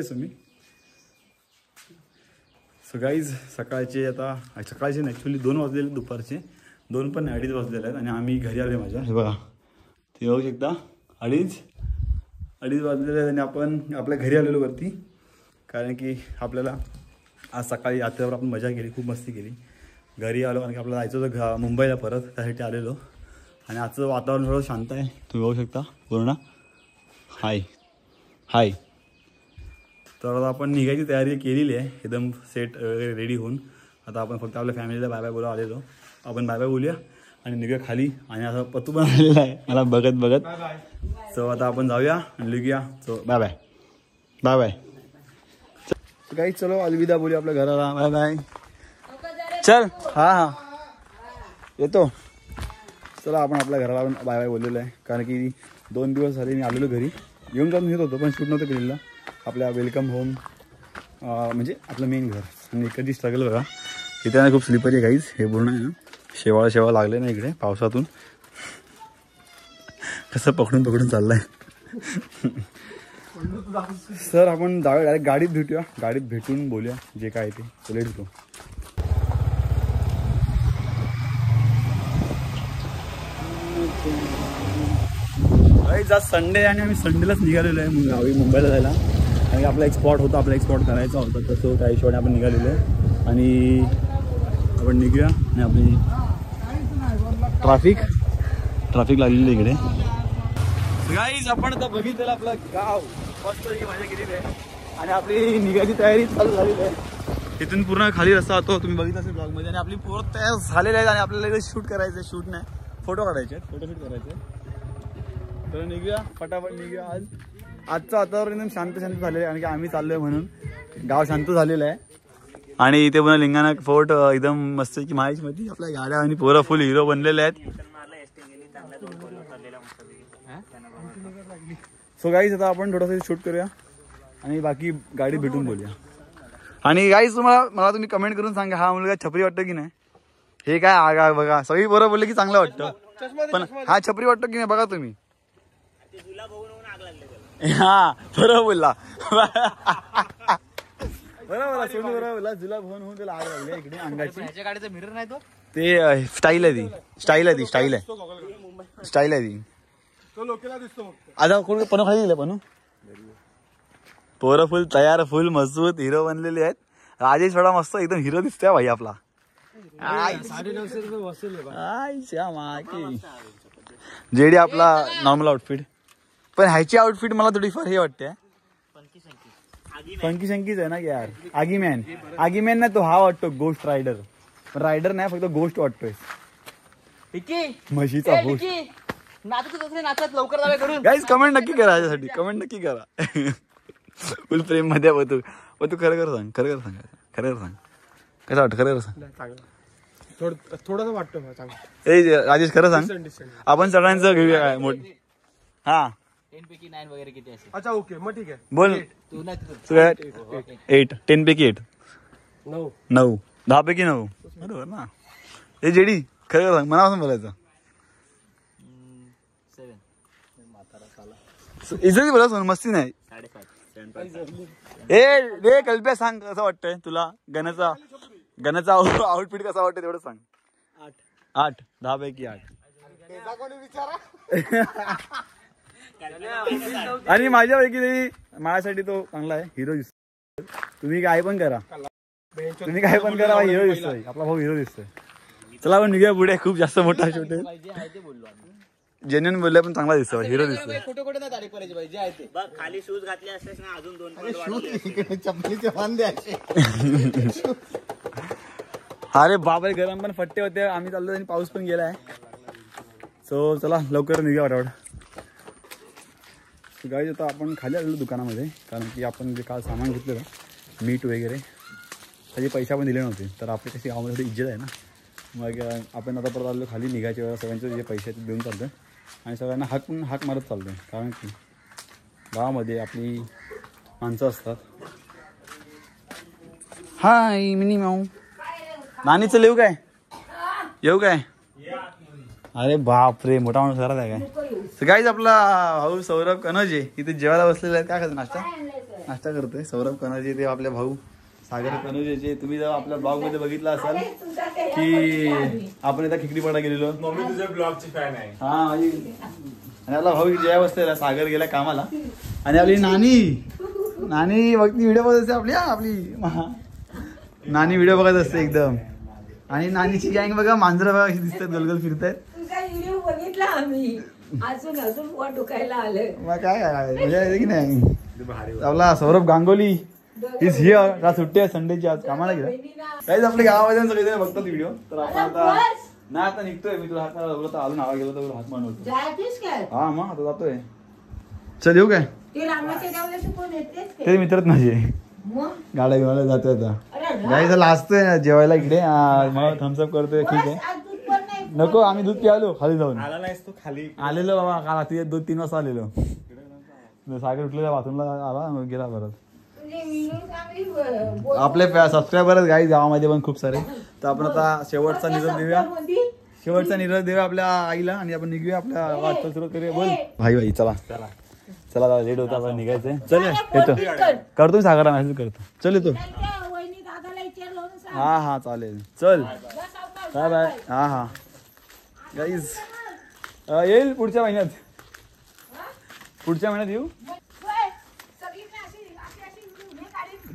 आहेस तुम्ही? So guys सकाळचे आता सकाळचे नाही ॲक्च्युली 2 वाजलेले दुपारचे 2 पण 2:30 वाजलेले आहेत आणि आम्ही घरी आलो माझ्या. हे बघा ते बघू शकता 2:30 वाजलेले आहेत आणि आपण आपल्या घरी आलेलो वरती कारण की आपल्याला आज सकाळी रात्रभर आपण मजा केली, खूप मस्ती केली. घरी आलो कारण की आपल्याला जायचं होतं मुंबईला परत, त्यासाठी आलेलो. आणि आजचं वातावरण थोडं शांत आहे, तुम्ही बघू शकता पूर्ण. हाय तर आता आपण निघायची तयारी केलेली आहे एकदम सेट वगैरे रेडी होऊन. आता आपण फक्त आपल्या फॅमिलीला बाय बाय बोला आलेलो. आपण बाय बाय बोलूया आणि निघूया खाली. आणि आता पत्तू पण आलेला आहे मला बघत. सो आता आपण जाऊया आणि निघूया. So bye bye bye bye. काही चलो अलविदा बोलूया आपल्या घराला. Bye bye. चल हां येतो. चला आपण आपल्या घराला बाय बाय बोललेलं आहे कारण की 2 दिवस झाले मी आलेलो घरी. येऊन जाऊन येत होतो पण शूट नव्हतं केलेलं आपल्या वेलकम होम म्हणजे आपलं मेन घर. आणि कधी स्ट्रगल बघा इथे ना खूप स्लिपरी आहे गाईज. हे पूर्ण आहे ना शेवाळ लागले ना इकडे पावसातून. कसं पकडून चाललंय. सर आपण जाऊया डायरेक्ट गाडीत भेटूया, गाडीत भेटून बोलूया जे काय ते. चल लेट्स गो. आज संडे आणि आम्ही संडेलाच निघालेलो आहे गावी मुंबईला जायला. आणि आपला एक स्पॉट होता, आपला एक स्पॉट करायचा होता, तसं त्या हिशोबाने आपण निघालेलो आहे. आणि आपण निघूया. आणि आपली ट्रॅफिक लागलेली इकडे. गाईज आपण आता बघितलेलं आपलं गाव मस्त मजा केलेली आहे आणि आपली निघायची तयारी चालू झालेली आहे. इथून पूर्ण खाली रस्ता होतो, तुम्ही बघितलं असेल ब्लॉगमध्ये. आणि आपली पूर्ण तयार झालेली आहे आणि आपल्याला इकडे शूट करायचं आहे. शूट नाही फोटो काढायचे आहेत, फोटोशूट करायचे. तर निघूया पटापट निघूया. आजचं वातावरण एकदम शांत झालेलं आहे कारण की आम्ही चाललोय म्हणून. गाव शांत झालेलं आहे. आणि इथे पुन्हा लिंगाणा फोर्ट एकदम मस्त की माहिती मध्ये आपल्या गाड्या आणि पोरं फुल हिरो बनलेले आहेत. सो गाईज आता आपण थोडंसं शूट करूया आणि बाकी गाडी भेटून बोलूया. आणि गाईज मला तुम्ही कमेंट करून सांगा हा मुलगा छपरी वाटतो की नाही. हे काय आगा बघा सगळी पोरं बोलले की चांगलं वाटतं पण हा छपरी वाटतो की नाही बघा तुम्ही. हा बरोबर बोलला बरोबर. जुला भवन होऊन त्याला आग लागली इकडे अंगाची. गाडीचा मिरर नाही तो ते स्टाईल आहे ती आता कोण पनू खाली दिलं. पनू पोरं फुल तयार फुल मजबूत हिरो बनलेले आहेत. राजेश थोडा मस्त एकदम हिरो दिसतोय भाई आपला. 950 रुपये वसूल जेडी आपला नॉर्मल आउटफिट. पण ह्याची आउटफिट मला थोडीफार हे वाटते फंकी शंकीच आहे ना यार. आगीमॅन नाही तो हा वाटतो गोस्ट रायडर. रायडर नाही फक्त गोस्ट वाटतोय. म्हशीचा गोस्ट. गाईज कमेंट नक्की करा याच्यासाठी, कमेंट नक्की करा. फुल प्रेम मध्ये तू खरं सांग कसं वाटतं खरं सांग. थोडंसं वाटतं राजेश खरं सांग. आपण सगळ्यांचं घेऊया काय मोठी. हा 10 पैकी 9 वगैरे किती असेल. अच्छा ओके मग ठीक आहे बोल. 8 10 पैकी 8 9 10 पैकी 9 बरोबर ना. हे जेडी खरं सांग मनापासून बोलायचं. 7 इझिली बोला मस्ती नाही. 7.5 रे कल्प्या सांग कसं वाटतंय तुला. गणाचा आउटफिट कसा वाटतं तेवढं सांग. 8 10 पैकी 8. आणि माझ्यापैकी माझ्यासाठी तो चांगला आहे हिरो दिसतो. तुम्ही काय पण करा हिरो दिसतोय आपला भाऊ हिरो दिसतोय. चला आपण निघूया पुढे. खूप जास्त मोठा शूट आहे. जेन्युइन बोलले पण चांगला दिसतो हिरो दिसतोय. खाली शूज घातले असतेस ना अजून 2 अरे बापरे गरम पण फट्टे होते. आम्ही चाललो आणि पाऊस पण गेलाय. सो चला लवकर निघूया वाटावट. गाईज आता आपण खाली आलेलो दुकानामध्ये कारण की आपण जे काल सामान घेतलेलं मीठ वगैरे त्याचे पैसे आपण दिले नव्हते. तर आपली कशी गावामध्ये थोडी इज्जत आहे ना. मग आपण आता परत आलो खाली निघायच्या वेळेला सगळ्यांचे जे पैसे देऊन चालतो आणि सगळ्यांना हाक मारत चालतो कारण की गावामध्ये आपली माणसं असतात. हाय मिनी माऊ नानीचं येऊ काय. अरे बापरे मोठा माणूस घरात आहे काय. तर गाईज आपला भाऊ सौरभ कनोजे इथे जेवायला बसलेला आहे. काय खायचं नाश्ता. नाश्ता करतोय. सौरभ कनोजे ते आपले भाऊ सागर कनोजेचे. तुम्ही जर आपल्या ब्लॉग मध्ये बघितलं असाल की आपण इथं खिकडी पडा गेलेलो. मम्मी तुझ्या ब्लॉगची फॅन आहे. हा आणि आपला भाऊ जया बसलेला. सागर गेला कामाला. आणि आपली नानी बघती व्हिडिओ बघत असते आपली नानी व्हिडिओ बघत असते एकदम. आणि नानीची गँग बघा मांजरं बघा कशी दिसतात गलगल फिरतायत. तुझा व्हिडिओ बघितला आम्ही अजून पोट दुखायला आलं. मग काय मजा येते की नाही. आपला सौरभ गांगोली इज हिअर. का सुट्टी आहे संडेची आज कामाला गेला. काहीच आपल्या गावामध्ये सगळे बघतात व्हिडिओ. तर आपण आता नाही आता निघतोय. मी तुला हात आलो नावा गेलो तर हात मानवतो. जायचीस काय? हा मग आता जातोय. चल येऊ काय. ते रामाच्या देवळाचे कोण येतेस ते? ते मित्रच माझे. मग गाड्या घेऊन जातोय आता. अरे गाईचा लाजतोय जेवायला इकडे. मग थम्सअप करतोय. ठीक आहे आज दूध पण नाही. नको आम्ही दूध प्यालो खाली जाऊन. आला नाहीस तू खाली. आलेलो बाबा काल रात्री 2-3 वाजता आलेलो. सागर उठलेला बाथरूमला आला मग गेला परत. तुझे व्हिडिओ चांगली आपले सबस्क्रायबरच गाई गावामध्ये पण खूप सारे. तर आपण आता शेवटचा निरोप देऊया आपल्या आईला आणि आपण निघूया आपल्या वाटचाल सुरू करूया. बोल भाई चला चला लेट होता आपण निघायचंय. चल येतो करतो सागरला मेसेज करतो. चल येतो. वहिनी दादाला विचारलं ना सांग. हा चालेल. चल बाय बाय. हा गाईज येईल पुढच्या महिन्यात. येऊ.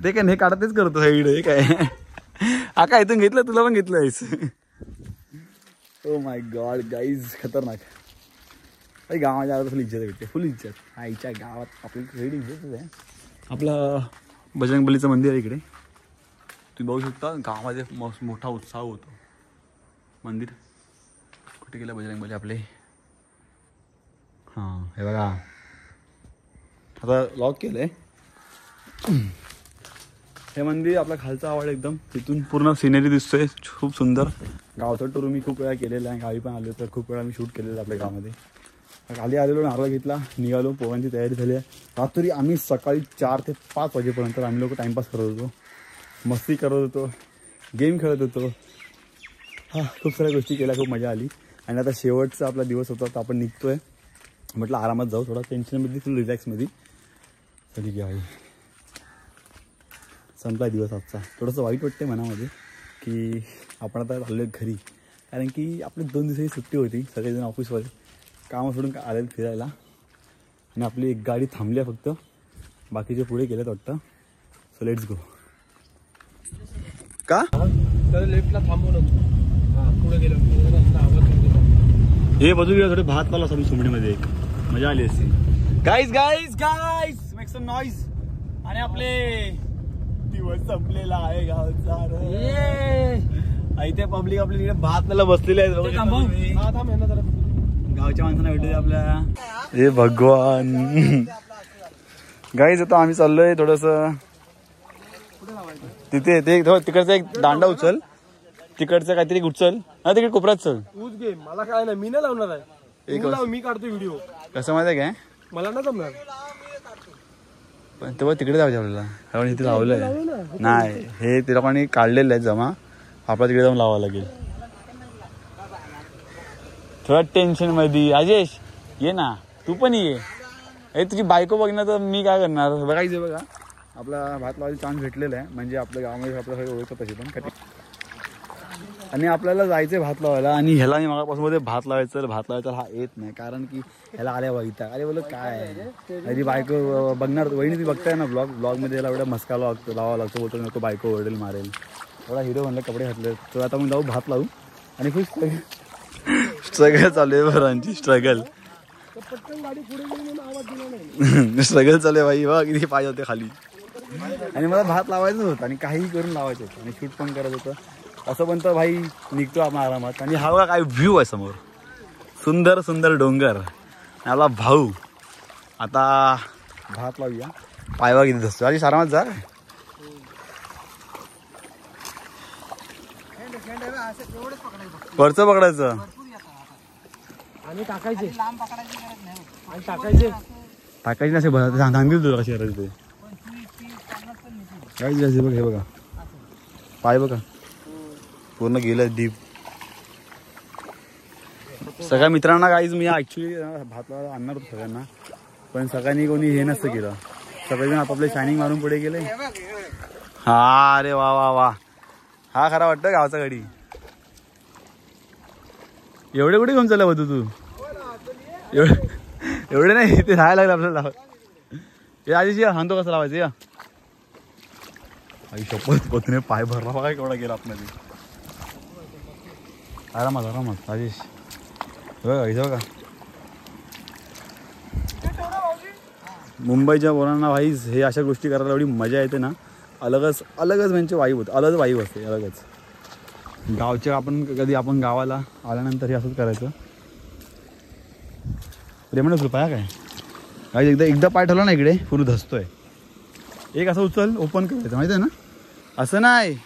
ते काय हे काढतेच करतो व्हिडिओ. हे काय आका इथून घेतलं तुला पण घेतलंयस. ओ माय गॉड गाईज खतरनाक. गावाच्या फुल इज्जत भेटते. फुल इज्जत. आईच्या गावात आपली वेगळी इज्जतच आहे. आपलं बजरंगबलीचं मंदिर आहे इकडे. तुम्ही बघू शकता गावामध्ये मोठा उत्साह होतो. मंदिर कुठे गेलं बजरंगबली आपले. हां हे बघा आता लॉक केलंय. हे मंदिर आपला खालचा आवड एकदम. तिथून पूर्ण सिनेरी दिसतोय खूप सुंदर. गावचा टूर मी खूप वेळा केलेला आहे. गावी पण आलो तर खूप वेळा मी शूट केलेलं आपल्या गावामध्ये. खाली आलेलो नारळ घेतला निघालो. पोहांची तयारी झाली आहे. रात्री आम्ही सकाळी 4 ते 5 वाजेपर्यंत आम्ही लोक टाइमपास करत होतो. मस्ती करत होतो. गेम खेळत होतो. खूप साऱ्या गोष्टी केल्या. खूप मजा आली. आणि आता शेवटचा आपला दिवस होता तर आपण निघतोय. म्हटलं आरामात जाऊ. थोडा टेन्शनमध्ये फुल रिलॅक्समध्ये. चली घ्या भाई. संपला दिवस आजचा. थोडंसं वाईट वाटते मनामध्ये की आपण आता आलो घरी. कारण की आपली 2 दिवसाची सुट्टी होती. सगळेजण ऑफिसवाले कामं सोडून आलेले फिरायला. आणि आपली एक गाडी थांबली आहे फक्त. बाकीचे पुढे गेलेत वाटतं. So let's go. का लेफ्टला थांबवलं. पुढे गेलो. हे बदलू थोडे भात पाला सगळी सुमडीमध्ये. एक मजा आली असती. Guys make some noise. आणि आपले दिवस संपलेला आहे गावचा. इथे पब्लिक आपल्या तिकडे भातला बसलेले आहेत. गावच्या माणसांना भेटू आपल्या. हे भगवान. गाईज आता आम्ही चाललोय थोडस तिथे. ते तिकडचा एक दांडा उचल. तिकडचं काहीतरी उचल. हा तिकडे कोपऱ्यात चल. तूच घे. मला काय नाही. मी नाही लावणार आहे. मी काढतो व्हिडिओ. कसं माहिती आहे काय. मला नाही जमणार. पण तेव्हा तिकडे जायचं आपल्याला. कारण इथे लावलंय नाही. हे ते लोकांनी काढलेलं आहे जमा. आपल्याला तिकडे जाऊन लावावं लागेल. थोडा टेन्शन मध्ये. राजेश ये ना तू पण ये. हे तुझी बायको बघणार तर मी काय करणार. बघायचं बघा आपला भात लावायचा चान्स भेटलेला आहे. म्हणजे आपल्या गावामध्ये आपल्या सगळं ओळखत तशी पण. आणि आपल्याला जायचं भात लावायला. आणि ह्याला मी मागापासून मध्ये भात लावायचा हा येत नाही. कारण की ह्याला आल्या बघिता. अरे बोल काय ती बायको बघणार. वहिनी ती बघताय ना ब्लॉगमध्ये याला एवढा मस्का लावावा लागतो. बोलतो नको बायको ओरडेल मारेल. थोडा हिरो म्हणलं कपडे घातले. तर आता मग जाऊ भात लावू. आणि खूप स्ट्रगल चालू आहे बरांची. स्ट्रगल चालू आहे भाई. बघा किती पाहिजे होते खाली. आणि मला भात लावायचं होतं. आणि काही करून लावायचं होतं. आणि शूट पण करत होतं. असं पण तर भाई निघतो आपण आरामात. आणि हा काय व्ह्यू आहे समोर. सुंदर सुंदर डोंगर. आपला भाऊ. आता भात लावूया. पायवा किती असतो. आधी आरामात जा. वरचं पकडायचं आणि टाकायचे. टाकायची नसे सांगतील तुला कशी करायची ते. काहीच जायचे बघ. हे बघा पाय बघा पूर्ण गेलं डीप. सगळ्या मित्रांना काहीच मी ऍक्च्युली भात लावायला आणणार होतो सगळ्यांना. पण सगळ्यांनी कोणी हे नसतं केलं. सगळेजण आपापले शायनिंग मारून पुढे गेले. हा अरे वा वा वा, हा खरा वाटतं गावचा गाडी. एवढे कुठे घेऊन चालला होतो तू? एवढे नाही, ते राहायला लागलं आपल्याला. हे आधीच या सांगतो कसं लावायचं. या आई शपथ, पत्नीने पाय भरला बघा केवढा गेला आपल्याला. आरामात आरामात राजेश. बघा इथं बघा, मुंबईच्या पोरांना वाईज हे अशा गोष्टी करायला एवढी मजा येते ना. अलगच म्हणजे वाईब होतं, अलगच वाईब असते अलगच. गावच्या कधी आपण गावाला आल्यानंतर हे असंच करायचं. प्रेमाने उचल पाया काय एकदा पाय ठेवला ना इकडे पूर्ण धसतोय. एक असं उचल, ओपन करायचं माहिती आहे ना. असं नाही,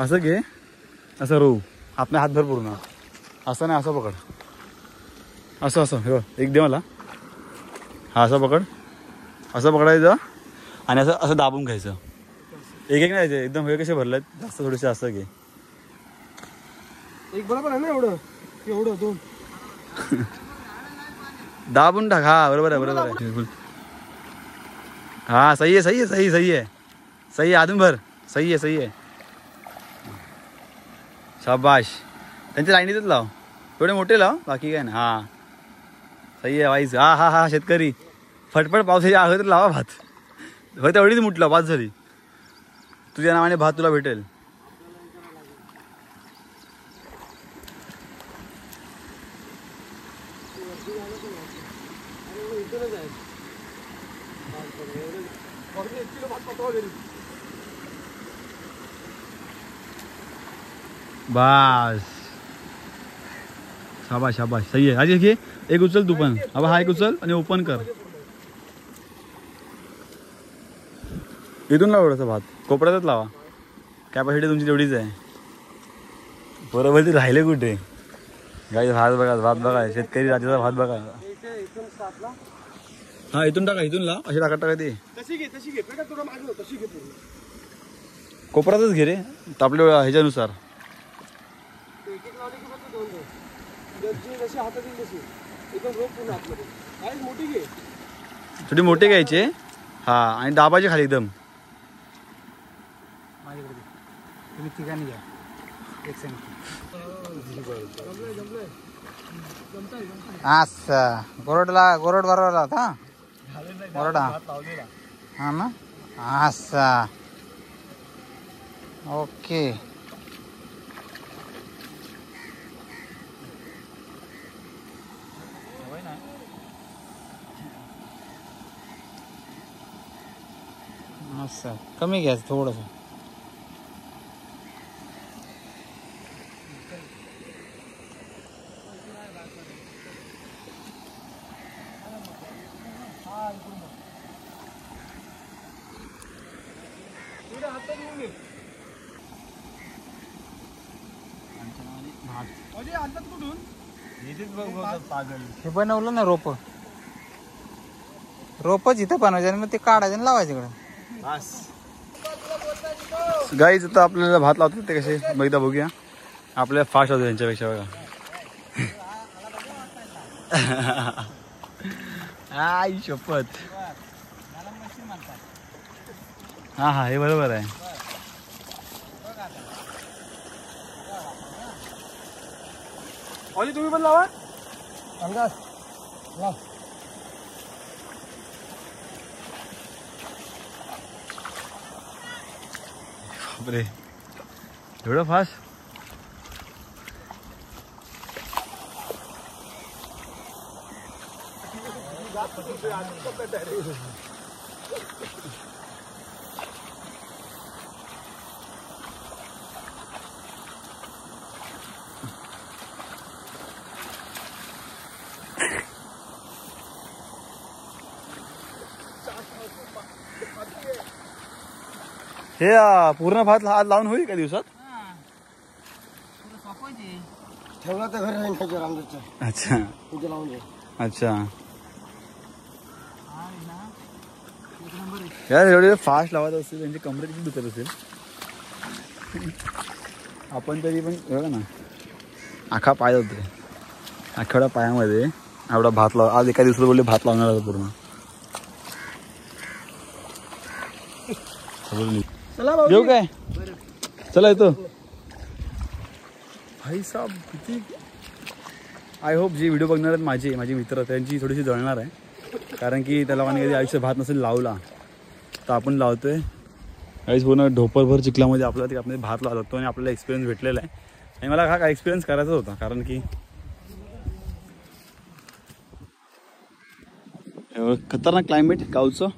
असं घे, असं रोव आपल्या हातभर पूर्ण. असं नाही, असं पकड, असं असं हे एक दे मला. हा असं पकड, असं पकडायचं आणि असं असं दाबून घ्यायचं. एक नाही द्यायचं, एकदम हे कसे भरलेत जास्त, थोडेसे असं घे. एक बरोबर आहे ना एवढं एवढं दोन दाबून टाक. हा बरोबर आहे बरोबर आहे. हा सही आहे सही आहे सही सही आहे सही आहे. अजून भर. सही आहे. शाबाश. त्यांच्या लाईनीतच लाव, थोडे मोठे लाव, बाकी काय ना. हा सही आहे वाईज. हा हा हा शेतकरी फटफट पावसाच्या अगोदर लावा भात. होय तेवढीच मुठला भात झाली. तुझ्या नावाने भात तुला भेटेल. बस शाबाश शाबाश सही आहे. आजी घे एक उचल तू पण. अब हा एक उचल आणि ओपन कर. इथून लावा थोडासा भात, कोपऱ्यातच लावा. कॅपॅसिटी तुमची तेवढीच आहे. बरोबर ते राहिले कुठे गाई. भात बघा, भात बघा, शेतकरी राजाचा भात बघा. हा इथून टाका, इथून लाव. अशी टाका ते. कोपऱ्यातच घे रे, आपल्या ह्याच्यानुसार. थोडी मोठी घ्यायची. हा आणि दाबाचे खाली एकदम. तुम्ही ठिकाणी घ्या. असं गोरड बरोबर होता. गोरड हा ना. असं ओके. असं कमी घ्यायचं थोडंसं. हे बनवलं ना रोप जिथं बनवायचं आणि मग ते काढायचं आणि लावायचं इकडं. गाईच तर आपल्याला भात लावतात ते कसे एकदा बघूया. आपल्याला फास्ट होतं त्यांच्यापेक्षा बघा. आई शपथ. हा हा हे बरोबर आहे. ऑली तुम्ही पण लावा. अंगास लाव. बापरे एवढं फास्ट. हे पूर्ण भात हात लावून होईल का दिवसात? ठेवला तर घर राहील. अच्छा अच्छा. यार एवढे फास्ट लावत असेल त्यांची कमरे किती दुखत असेल. आपण तरी पण बघा ना आखा पाय होते. आठवड्या पायामध्ये एवढा भात लाव. आज एका दिवसात बोलले भात लावणार होता पूर्ण. चला भाऊ देऊ काय चला येतो भाई साहब किती. आय होप जे व्हिडिओ बघणार आहेत माझे मित्र त्यांची थोडीशी जळणार आहे, कारण की त्या लोकांनी कधी आयुष्य भात नसेल लावला तर आपण लावतोय. काहीच पूर्ण ढोपरभर चिखलामध्ये आपल्याला आपण भात लावला लागतो आणि आपल्याला एक्सपिरियन्स भेटलेला आहे. आणि मला हा एक्सपिरियन्स करायचा होता, कारण की खतरनाक क्लायमेट गावचं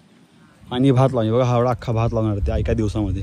आणि भात लावणे बघा. हा एवढा अख्खा भात लावणार ते एका दिवसामध्ये.